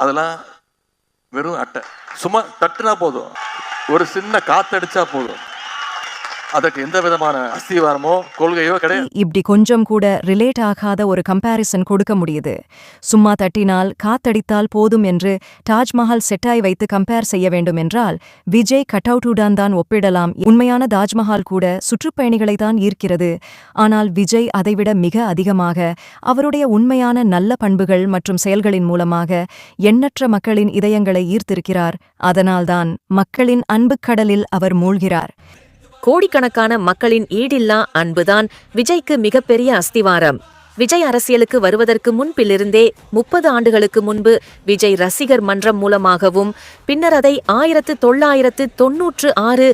அதெல்லாம் வெறும் அட்டை, சும்மா தட்டுனா போதும், ஒரு சின்ன காத்தடிச்சா போதும், அதற்கு எந்த விதமான அஸ்திவாரமோ கொள்கையோ கிடையாது. இப்படி கொஞ்சம் கூட ரிலேட் ஆகாத ஒரு கம்பேரிசன் கொடுக்க முடியுது. சும்மா தட்டினால் காத்தடித்தால் போதும் என்று தாஜ்மஹால் செட்டாய் வைத்து கம்பேர் செய்ய வேண்டும் என்றால் விஜய் கட்அவுட்டுடன் தான் ஒப்பிடலாம். உண்மையான தாஜ்மஹால் கூட சுற்றுப்பயணிகளை தான் ஈர்க்கிறது. ஆனால் விஜய் அதைவிட மிக அதிகமாக அவருடைய உண்மையான நல்ல பண்புகள் மற்றும் செயல்களின் மூலமாக எண்ணற்ற மக்களின் இதயங்களை ஈர்த்திருக்கிறார். அதனால்தான் மக்களின் அன்புக் கடலில் அவர் மூழ்கிறார். கோடிக்கணக்கான மக்களின் ஈடில்லா அன்புதான் விஜய்க்கு மிகப்பெரிய அஸ்திவாரம். விஜய் அரசியலுக்கு வருவதற்கு முன்பிலிருந்தே 30 ஆண்டுகளுக்கு முன்பு விஜய் ரசிகர் மன்றம் மூலமாகவும் பின்னர் அதை 1996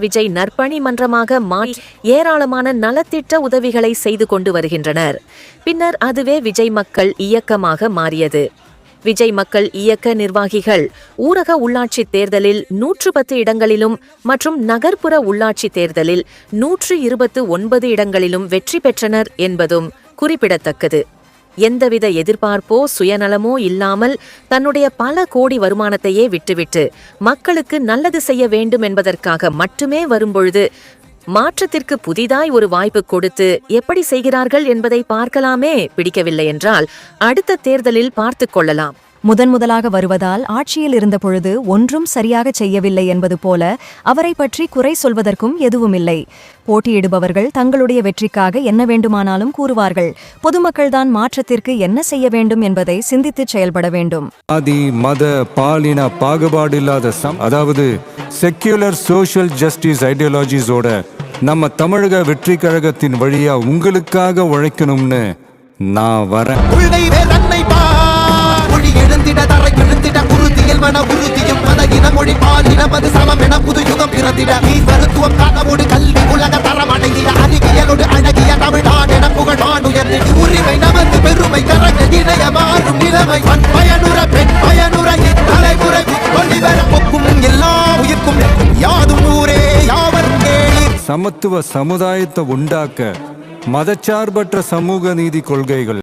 விஜய் நற்பணி மன்றமாக மாற்றி ஏராளமான நலத்திட்ட உதவிகளை செய்து கொண்டு வருகின்றனர். பின்னர் அதுவே விஜய் மக்கள் இயக்கமாக மாறியது. விஜய் மக்கள் இயக்க நிர்வாகிகள் ஊரக உள்ளாட்சி தேர்தலில் 110 இடங்களிலும் மற்றும் நகர்ப்புற உள்ளாட்சி தேர்தலில் 129 இடங்களிலும் வெற்றி பெற்றனர் என்பதும் குறிப்பிடத்தக்கது. எந்தவித எதிர்பார்ப்போ சுயநலமோ இல்லாமல் தன்னுடைய பல கோடி வருமானத்தையே விட்டுவிட்டு மக்களுக்கு நல்லது செய்ய வேண்டும் என்பதற்காக மட்டுமே வரும்பொழுது மாற்றத்திற்கு புதிதாய் ஒரு வாய்ப்பு கொடுத்து எப்படி செய்கிறார்கள் என்பதை பார்க்கலாமே. பிடிக்கவில்லை என்றால் அடுத்த தேர்தலில் பார்த்துக் கொள்ளலாம். முதன்முதலாக வருவதால் ஆட்சியில் இருந்த பொழுது ஒன்றும் சரியாக செய்யவில்லை என்பது போல அவரை பற்றி குறை சொல்வதற்கும் எதுவுமில்லை. போட்டியிடுபவர்கள் தங்களுடைய வெற்றிக்காக என்ன வேண்டுமானாலும் கூறுவார்கள். பொதுமக்கள்தான் மாற்றத்திற்கு என்ன செய்ய வேண்டும் என்பதை சிந்தித்து செயல்பட வேண்டும். ஆதி மத பாலின பாகுபாடு இல்லாத அதாவது செக்யூலர் சோஷியல் ஜஸ்டிஸ் ஐடியாலஜிஸோட நம்ம தமிழக வெற்றி கழகத்தின் வழியா உங்களுக்காக உழைக்கணும்னு நான் வரேன். சமத்துவ சமுதாயத்தை உண்டாக்க மதச்சார்பற்ற சமூக நீதி கொள்கைகள்